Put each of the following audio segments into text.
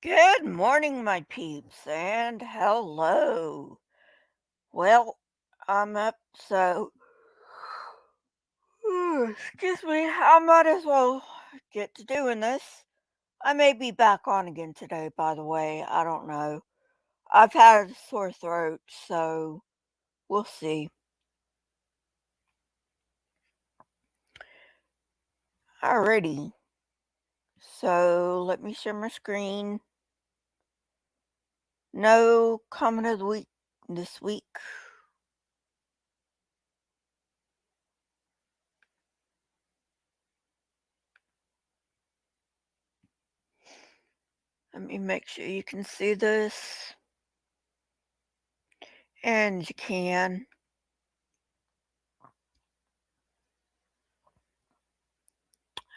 Good morning, my peeps, and hello. Well, I'm up, so excuse me, I might as well get to doing this. I may be back on again today, by the way. I don't know. I've had a sore throat, so we'll see. Alrighty, so let me share my screen. No comment of the week this week. Let me make sure you can see this. And you can.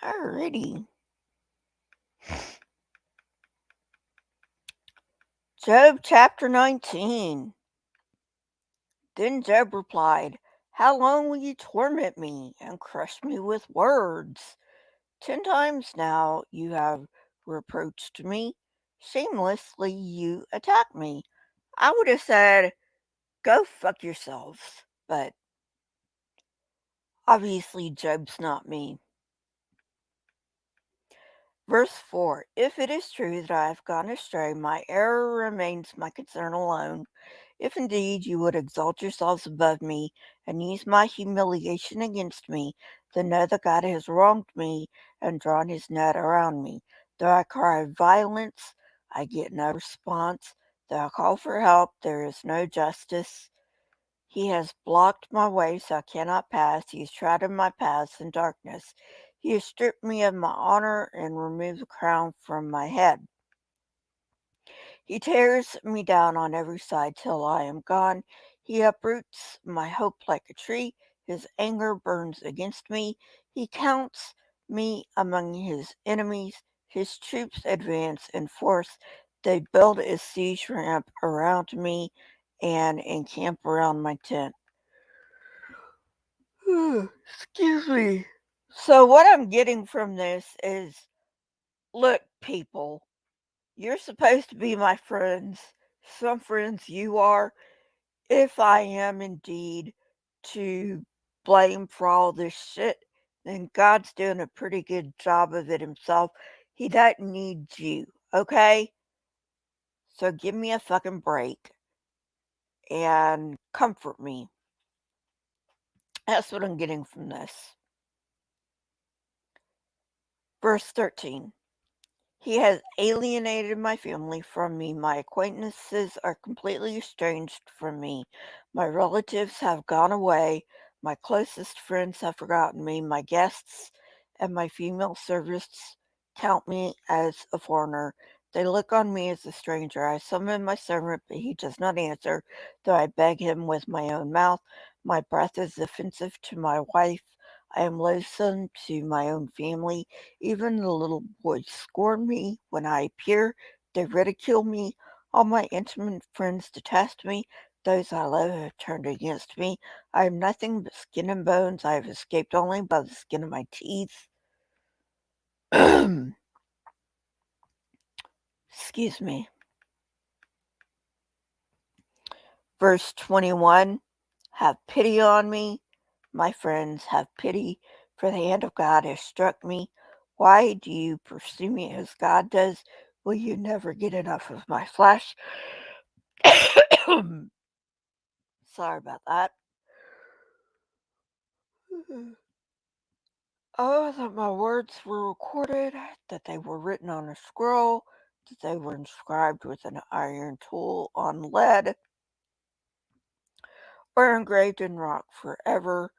Alrighty. Job chapter 19. Then Job replied, "How long will you torment me and crush me with words? 10 times now you have reproached me. Shamelessly you attack me." I would have said, "Go fuck yourselves." But obviously, Job's not me. Verse 4. If it is true that I have gone astray, my error remains my concern alone. If indeed you would exalt yourselves above me and use my humiliation against me, then know that God has wronged me and drawn his net around me. Though I cry violence, I get no response. Though I call for help, there is no justice. He has blocked my way so I cannot pass. He has trodden my paths in darkness. He has stripped me of my honor and removed the crown from my head. He tears me down on every side till I am gone. He uproots my hope like a tree. His anger burns against me. He counts me among his enemies. His troops advance in force. They build a siege ramp around me and encamp around my tent. Excuse me. So, what I'm getting from this is, look, people, you're supposed to be my friends. Some friends you are. If I am indeed to blame for all this shit, then God's doing a pretty good job of it himself. He doesn't need you, okay? So, give me a fucking break and comfort me. That's what I'm getting from this. Verse 13. He has alienated my family from me. My acquaintances are completely estranged from me. My relatives have gone away. My closest friends have forgotten me. My guests and my female servants count me as a foreigner. They look on me as a stranger. I summon my servant, but he does not answer, though I beg him with my own mouth. My breath is offensive to my wife. I am loathsome to my own family. Even the little boys scorn me when I appear. They ridicule me. All my intimate friends detest me. Those I love have turned against me. I am nothing but skin and bones. I have escaped only by the skin of my teeth. Excuse me. Verse 21. Have pity on me, my friends, have pity, for the hand of God has struck me. Why do you pursue me as God does? Will you never get enough of my flesh? Sorry about that. Oh, that my words were recorded, that they were written on a scroll, that they were inscribed with an iron tool on lead, or engraved in rock forever.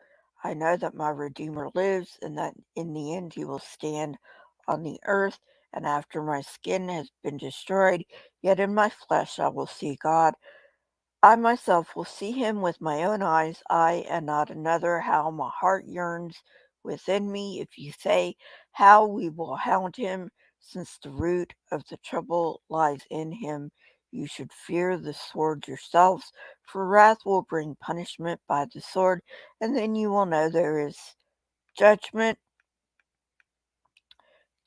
I know that my Redeemer lives, and that in the end he will stand on the earth, and after my skin has been destroyed, yet in my flesh I will see God. I myself will see him with my own eyes, I and not another. How my heart yearns within me. If you say, how we will hound him, since the root of the trouble lies in him, you should fear the sword yourselves, for wrath will bring punishment by the sword, and then you will know there is judgment.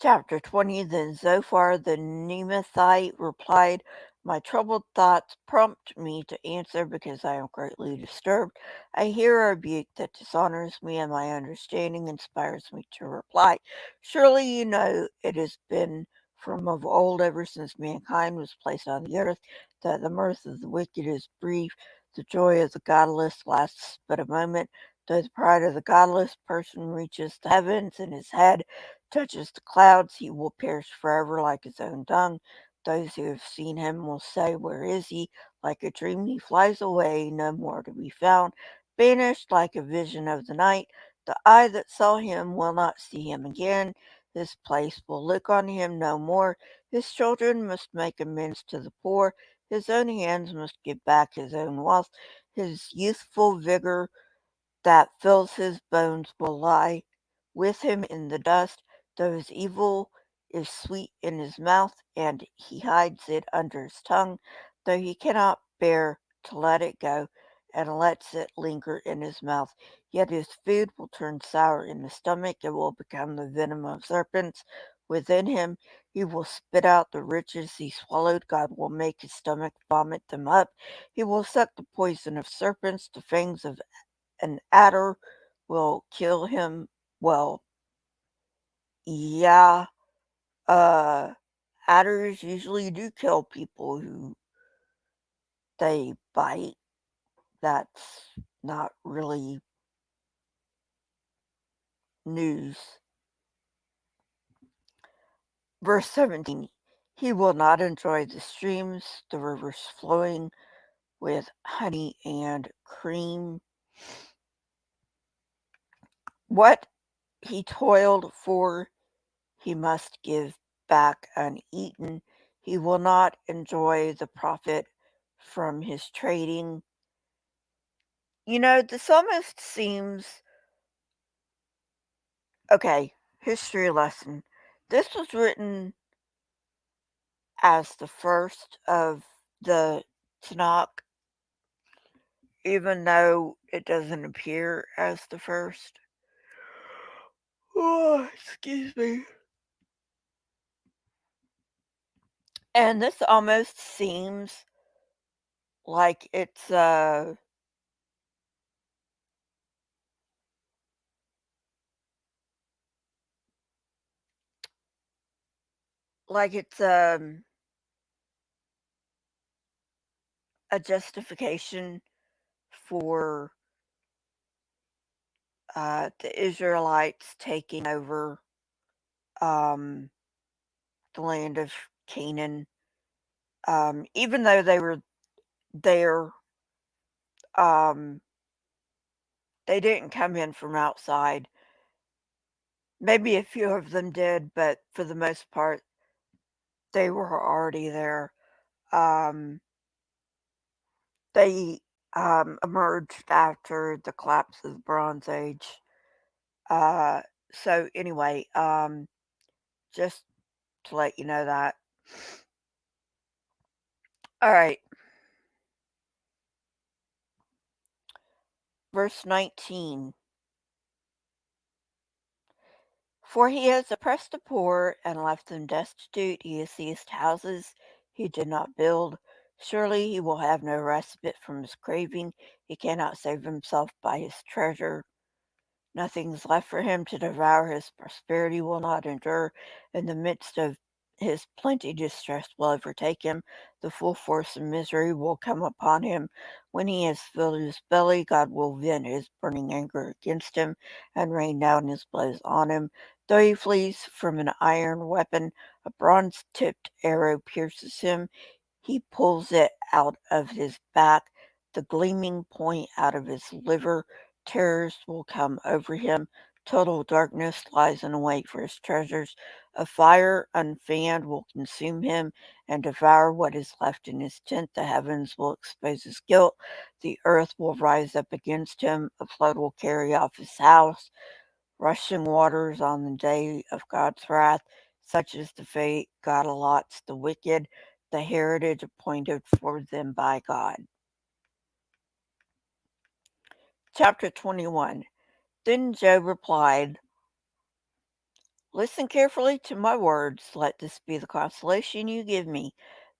Chapter 20. Then Zophar the Neemathite replied, "My troubled thoughts prompt me to answer because I am greatly disturbed. I hear a rebuke that dishonors me, and my understanding inspires me to reply. Surely you know it has been from of old, ever since mankind was placed on the earth, that the mirth of the wicked is brief, the joy of the godless lasts but a moment. Though the pride of the godless person reaches the heavens, and his head touches the clouds, he will perish forever like his own tongue. Those who have seen him will say, Where is he? Like a dream he flies away, no more to be found, vanished like a vision of the night. The eye that saw him will not see him again. His place will look on him no more. His children must make amends to the poor. His own hands must give back his own wealth. His youthful vigor that fills his bones will lie with him in the dust, though his evil is sweet in his mouth, and he hides it under his tongue, though he cannot bear to let it go, and lets it linger in his mouth. Yet his food will turn sour in his stomach, it will become the venom of serpents. Within him he will spit out the riches he swallowed. God will make his stomach vomit them up. He will suck the poison of serpents, the fangs of an adder will kill him. Well, yeah, uh, adders usually do kill people who they bite. That's not really news. Verse 17. He will not enjoy the streams, the rivers flowing with honey and cream. What he toiled for, he must give back uneaten. He will not enjoy the profit from his trading. This almost seems okay. History lesson. This was written as the first of the Tanakh, even though it doesn't appear as the first. Oh, excuse me. And this almost seems like it's a justification for the Israelites taking over um, the land of Canaan. Even though they were there, um, they didn't come in from outside. Maybe a few of them did, but for the most part, they were already there. Um, they emerged after the collapse of the Bronze Age. Uh, so anyway, just to let you know that. All right, verse 19. For he has oppressed the poor and left them destitute. He has seized houses he did not build. Surely he will have no respite from his craving. He cannot save himself by his treasure. Nothing is left for him to devour. His prosperity will not endure. In the midst of his plenty, distress will overtake him. The full force of misery will come upon him. When he has filled his belly, God will vent his burning anger against him and rain down his blows on him. Though he flees from an iron weapon, a bronze tipped arrow pierces him. He pulls it out of his back, the gleaming point out of his liver. Terrors will come over him. Total darkness lies in wait for his treasures. A fire unfanned will consume him and devour what is left in his tent. The heavens will expose his guilt. The earth will rise up against him. A flood will carry off his house. Rushing waters on the day of God's wrath. Such is the fate God allots the wicked, the heritage appointed for them by God. Chapter 21. Then Job replied, Listen carefully to my words. Let this be the consolation you give me.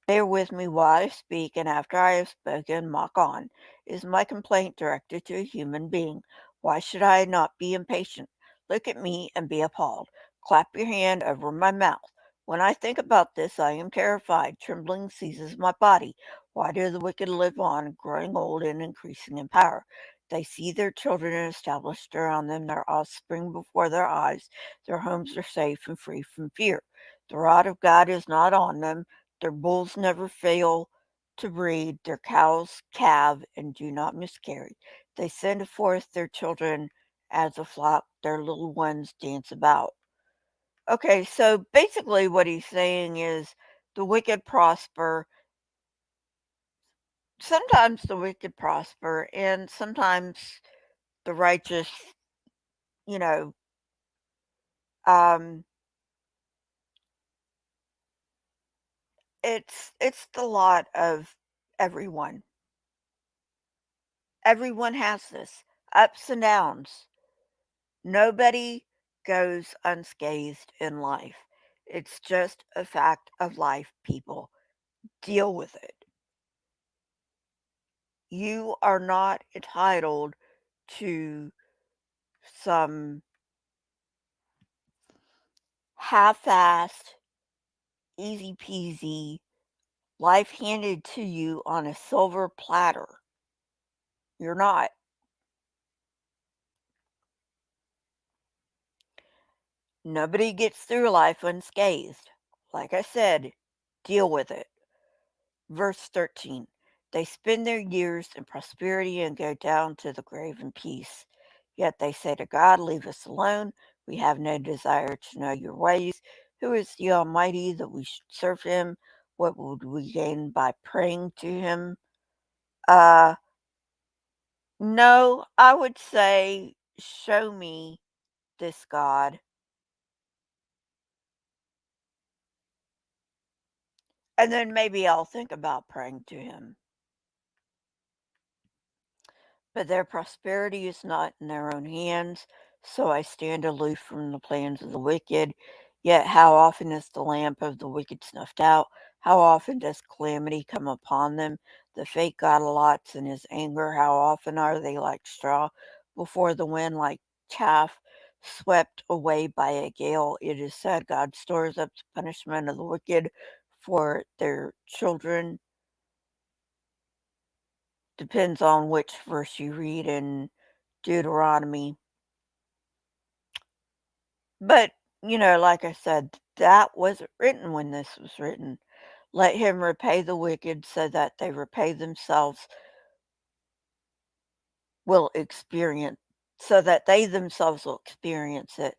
Bear with me while I speak, and after I have spoken, mock on. Is my complaint directed to a human being? Why should I not be impatient? Look at me and be appalled. Clap your hand over my mouth. When I think about this, I am terrified. Trembling seizes my body. Why do the wicked live on, growing old and increasing in power? They see their children established around them, their offspring before their eyes. Their homes are safe and free from fear. The rod of God is not on them. Their bulls never fail to breed, their cows calve and do not miscarry. They send forth their children as a flock, their little ones dance about. Okay, so basically what he's saying is the wicked prosper. Sometimes the wicked prosper, and sometimes the righteous, you know, um, it's the lot of everyone. Everyone has this ups and downs. Nobody goes unscathed in life. It's just a fact of life, people. Deal with it. You are not entitled to some half-assed, easy peasy life handed to you on a silver platter. You're not. Nobody gets through life unscathed. Like I said, deal with it. Verse 13. They spend their years in prosperity and go down to the grave in peace. Yet they say to God, leave us alone. We have no desire to know your ways. Who is the Almighty that we should serve him? What would we gain by praying to him? Uh, no, I would say, show me this God, and then maybe I'll think about praying to him. But their prosperity is not in their own hands, so I stand aloof from the plans of the wicked. Yet how often is the lamp of the wicked snuffed out? How often does calamity come upon them? The fate God allots in his anger, how often are they like straw before the wind, like chaff swept away by a gale? It is said God stores up the punishment of the wicked for their children. Depends on which verse you read in Deuteronomy. But, like I said, that wasn't written when this was written. Let him repay the wicked so that they repay themselves will experience so that they themselves will experience it.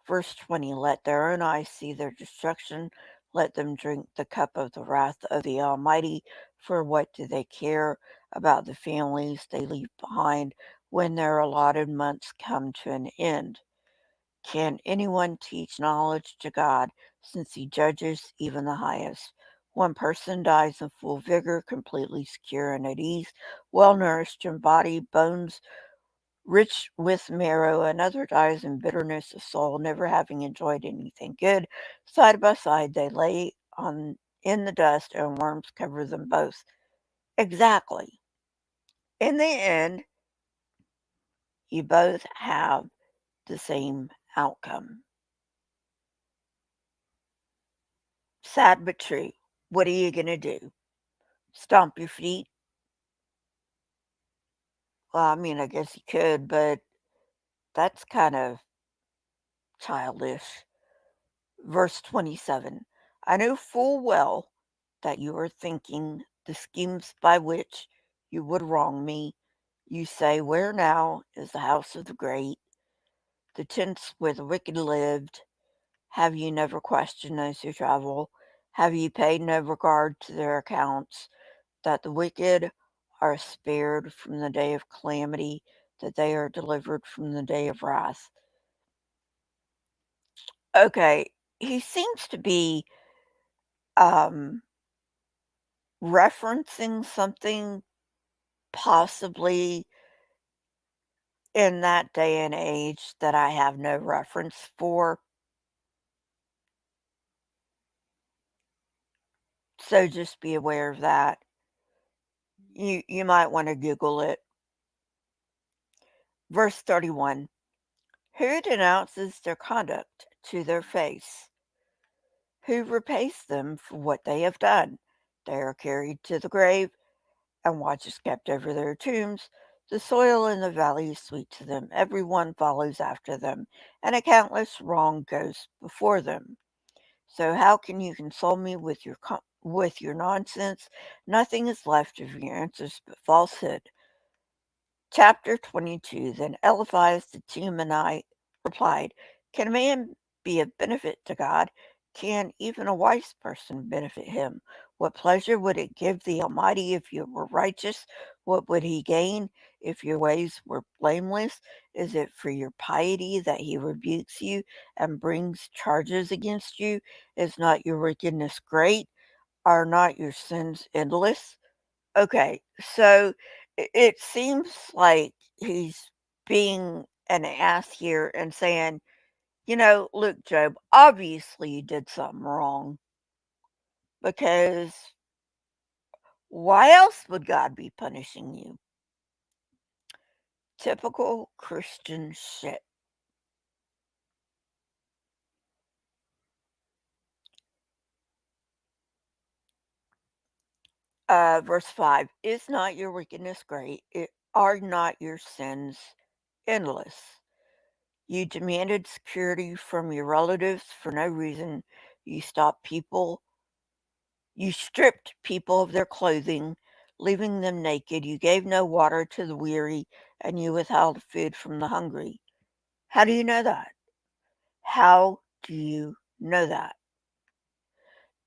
Verse 20, let their own eyes see their destruction. Let them drink the cup of the wrath of the Almighty. For what do they care about the families they leave behind when their allotted months come to an end? Can anyone teach knowledge to God, since he judges even the highest? One person dies in full vigor, completely secure and at ease, well nourished in body, bones rich with marrow. Another dies in bitterness of soul, never having enjoyed anything good. Side by side they lay on in the dust, and worms cover them both. Exactly. In the end, you both have the same outcome. Sad but true. What are you going to do? Stomp your feet? Well, I mean, I guess you could, but that's kind of childish. Verse 27. I know full well that you are thinking the schemes by which you would wrong me. You say, where now is the house of the great, the tents where the wicked lived? Have you never questioned those who travel? Have you paid no regard to their accounts? That the wicked are spared from the day of calamity, that they are delivered from the day of wrath. Okay, he seems to be um, referencing something possibly in that day and age that I have no reference for. So just be aware of that. You might want to Google it. Verse 31. Who denounces their conduct to their face? Who repays them for what they have done? They are carried to the grave, and watch is kept over their tombs. The soil in the valley is sweet to them. Everyone follows after them, and a countless wrong goes before them. So how can you console me with your nonsense? Nothing is left of your answers but falsehood. Chapter 22. Then Eliphaz the Temanite replied, can a man be of benefit to God? Can even a wise person benefit him? What pleasure would it give the Almighty if you were righteous? What would he gain if your ways were blameless? Is it for your piety that he rebukes you and brings charges against you? Is not your wickedness great? Are not your sins endless? Okay, so it seems like he's being an ass here and saying, look, Job, obviously you did something wrong because why else would God be punishing you? Typical Christian shit. Verse 5. Is not your wickedness great? Are not your sins endless? You demanded security from your relatives for no reason. You stopped people You stripped people of their clothing, leaving them naked. You gave no water to the weary, and you withheld food from the hungry. How do you know that? How do you know that?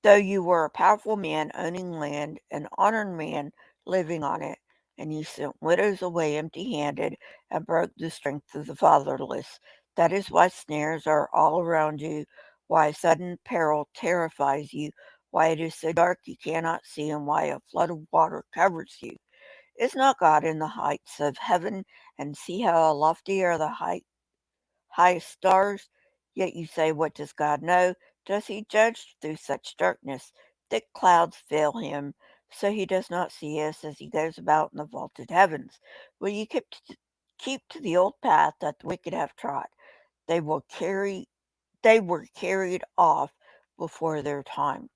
Though you were a powerful man owning land, an honored man living on it, and you sent widows away empty handed and broke the strength of the fatherless. That is why snares are all around you, why sudden peril terrifies you, why it is so dark you cannot see, and why a flood of water covers you. Is not God in the heights of heaven, and see how lofty are the highest stars? Yet you say, what does God know? Does he judge through such darkness? Thick clouds veil him, so he does not see us as he goes about in the vaulted heavens. Will you keep to the old path that the wicked have trod? They will carry they were carried off before their time,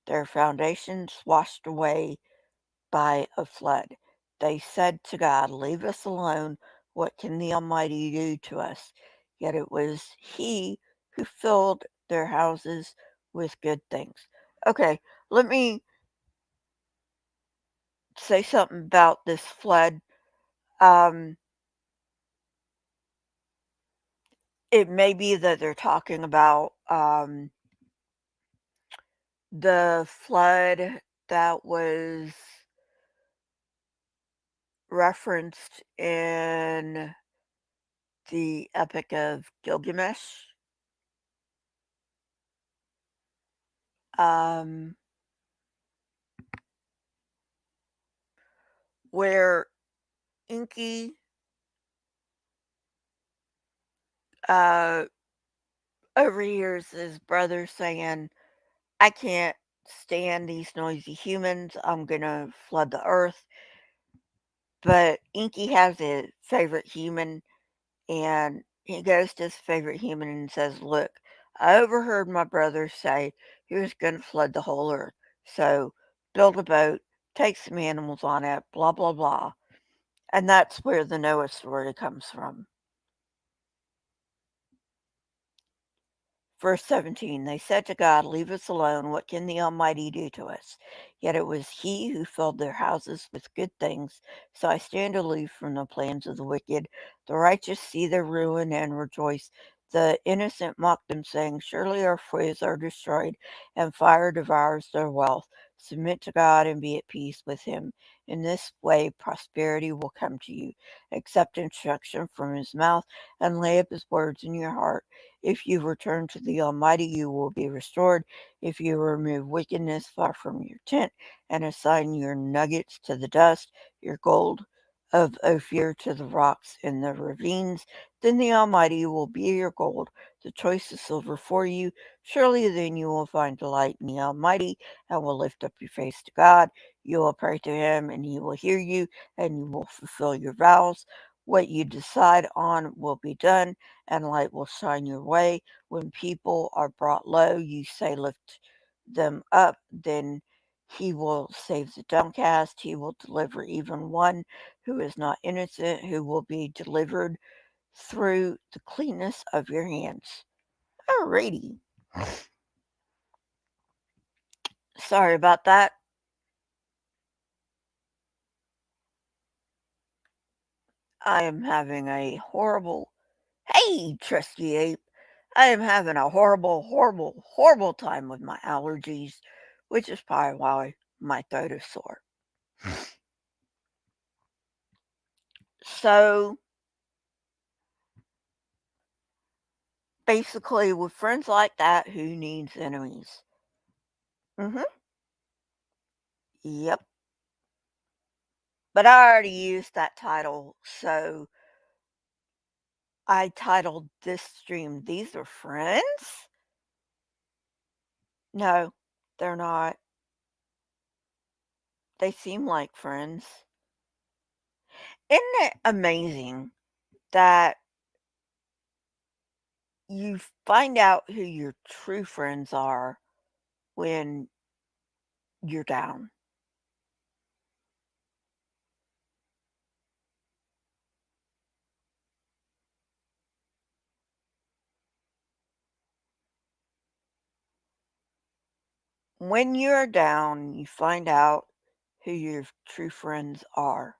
their foundations washed away by a flood. They said to God, leave us alone. What can the Almighty do to us? Yet it was He who filled their houses with good things. Okay, let me say something about this flood. Um, it may be that they're talking about the flood that was referenced in the Epic of Gilgamesh. Um, where Inky uh, overhears his brother saying, I can't stand these noisy humans. I'm going to flood the earth. But Inky has a favorite human, and he goes to his favorite human and says, look, I overheard my brother say he was going to flood the whole earth. So build a boat, take some animals on it, blah, blah, blah. And that's where the Noah story comes from. Verse 17, they said to God, leave us alone. What can the Almighty do to us? Yet it was He who filled their houses with good things. So I stand aloof from the plans of the wicked. The righteous see their ruin and rejoice. The innocent mock them, saying, surely our foes are destroyed, and fire devours their wealth. Submit to God and be at peace with Him. In this way, prosperity will come to you. Accept instruction from His mouth, and lay up His words in your heart. If you return to the Almighty, you will be restored. If you remove wickedness far from your tent and assign your nuggets to the dust, your gold of Ophir to the rocks in the ravines, then the Almighty will be your gold, the choicest silver for you. Surely then you will find delight in the Almighty and will lift up your face to God. You will pray to Him, and He will hear you, and you will fulfill your vows. What you decide on will be done, and light will shine your way. When people are brought low, you say, lift them up, then He will save the downcast. He will deliver even one who is not innocent, who will be delivered through the cleanness of your hands. Alrighty. Sorry about that. I am having a horrible. Hey, Trusty Ape. I am having a horrible, horrible, horrible time with my allergies, which is probably why my throat is sore. So, basically, with friends like that, who needs enemies? Mm-hmm. Yep. But I already used that title, so I titled this stream, These Are Friends? No, they're not. They seem like friends. Isn't it amazing that you find out who your true friends are when you're down? When you're down, you find out who your true friends are.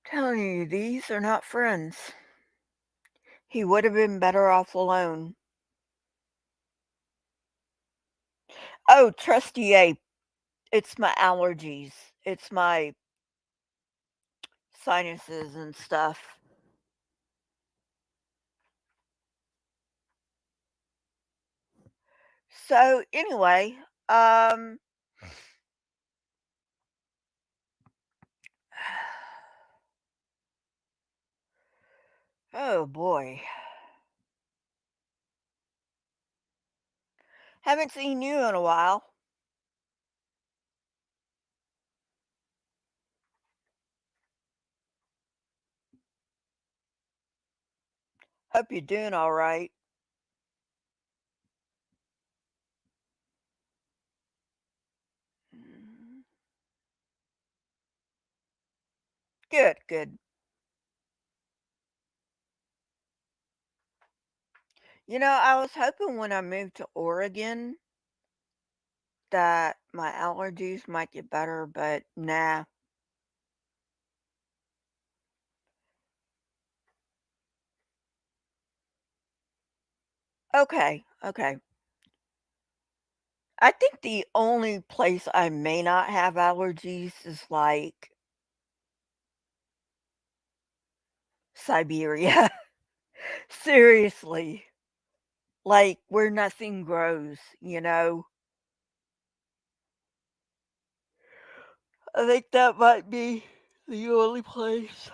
Telling you, these are not friends. He would have been better off alone. Oh, Trusty Ape, it's my allergies. It's my sinuses and stuff. So anyway, um oh boy. Haven't seen you in a while. Hope you're doing all right. Mm, good, good. I was hoping when I moved to Oregon that my allergies might get better, but nah. Okay, okay. I think the only place I may not have allergies is like Siberia. Seriously. Like where nothing grows. I think that might be the only place.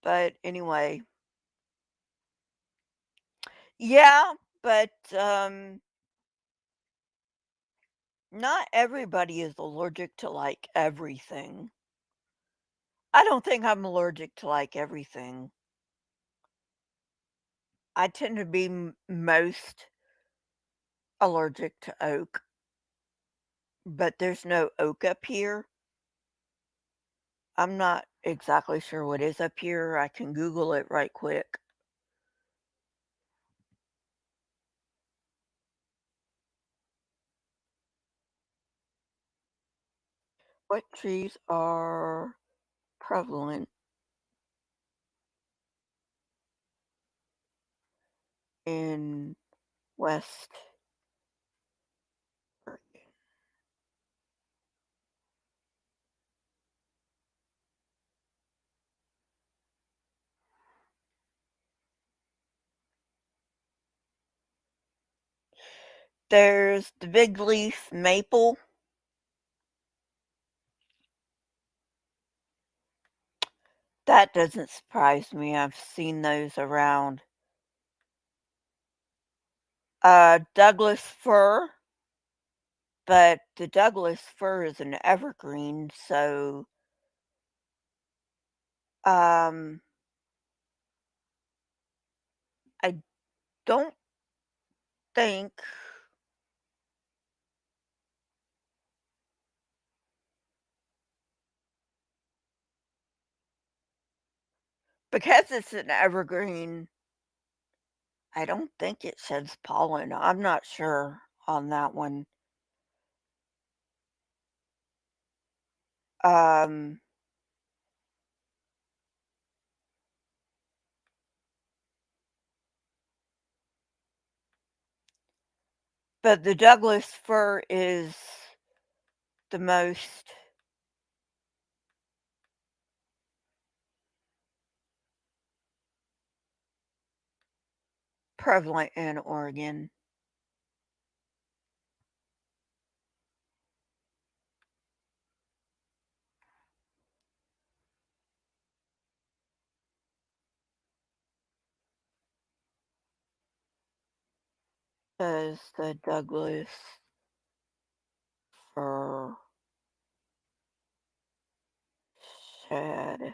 But anyway, yeah, but not everybody is allergic to like everything. I don't think I'm allergic to like everything. I tend to be most allergic to oak, but there's no oak up here. I'm not exactly sure what is up here. I can Google it right quick. What trees are prevalent in West Oregon? There's the big leaf maple. That doesn't surprise me. I've seen those around. Douglas fir, but the Douglas fir is an evergreen, so um, I don't think because it's an evergreen, I don't think it sheds pollen. I'm not sure on that one. Um, but the Douglas fir is the most prevalent in Oregon. Does the Douglas fir shed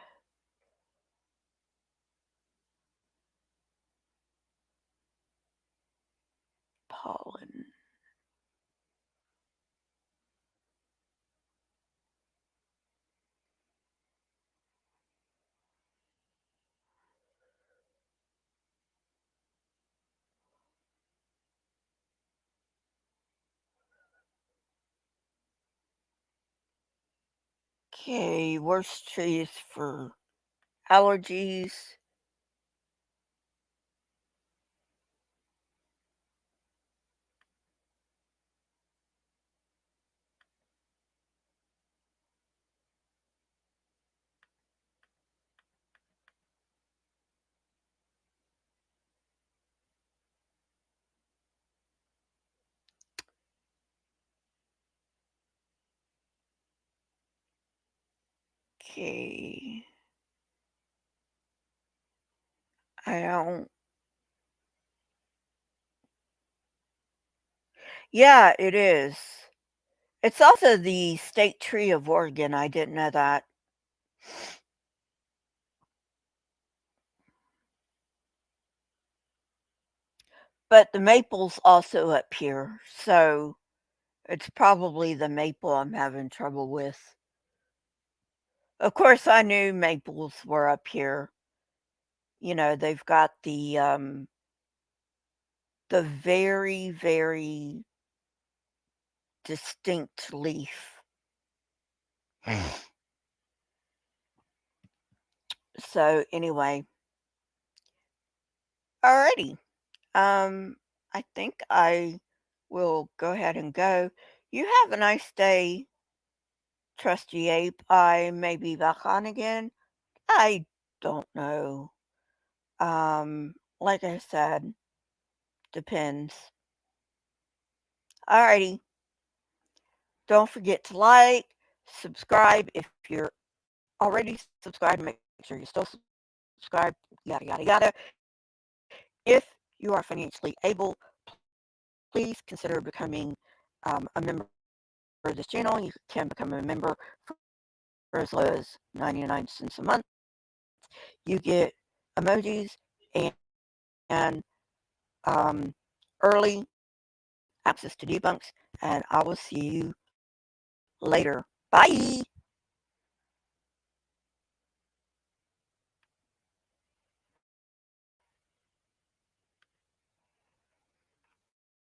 pollen? Okay, worst trees for allergies. Okay. I don't. Yeah, it is. It's also the state tree of Oregon. I didn't know that. But the maple's also up here, so it's probably the maple I'm having trouble with. Of course, I knew maples were up here. You know, they've got the very, very distinct leaf. So anyway, alrighty. Um, I think I will go ahead and go. You have a nice day, trusty ape. I may be back on again. I don't know. Like I said, depends. Alrighty. Don't forget to like, subscribe if you're already subscribed. Make sure you're still subscribed. Yada yada yada. If you are financially able, please consider becoming a member of this channel. You can become a member for as low as 99 cents a month. You get emojis and early access to debunks, and I will see you later. Bye.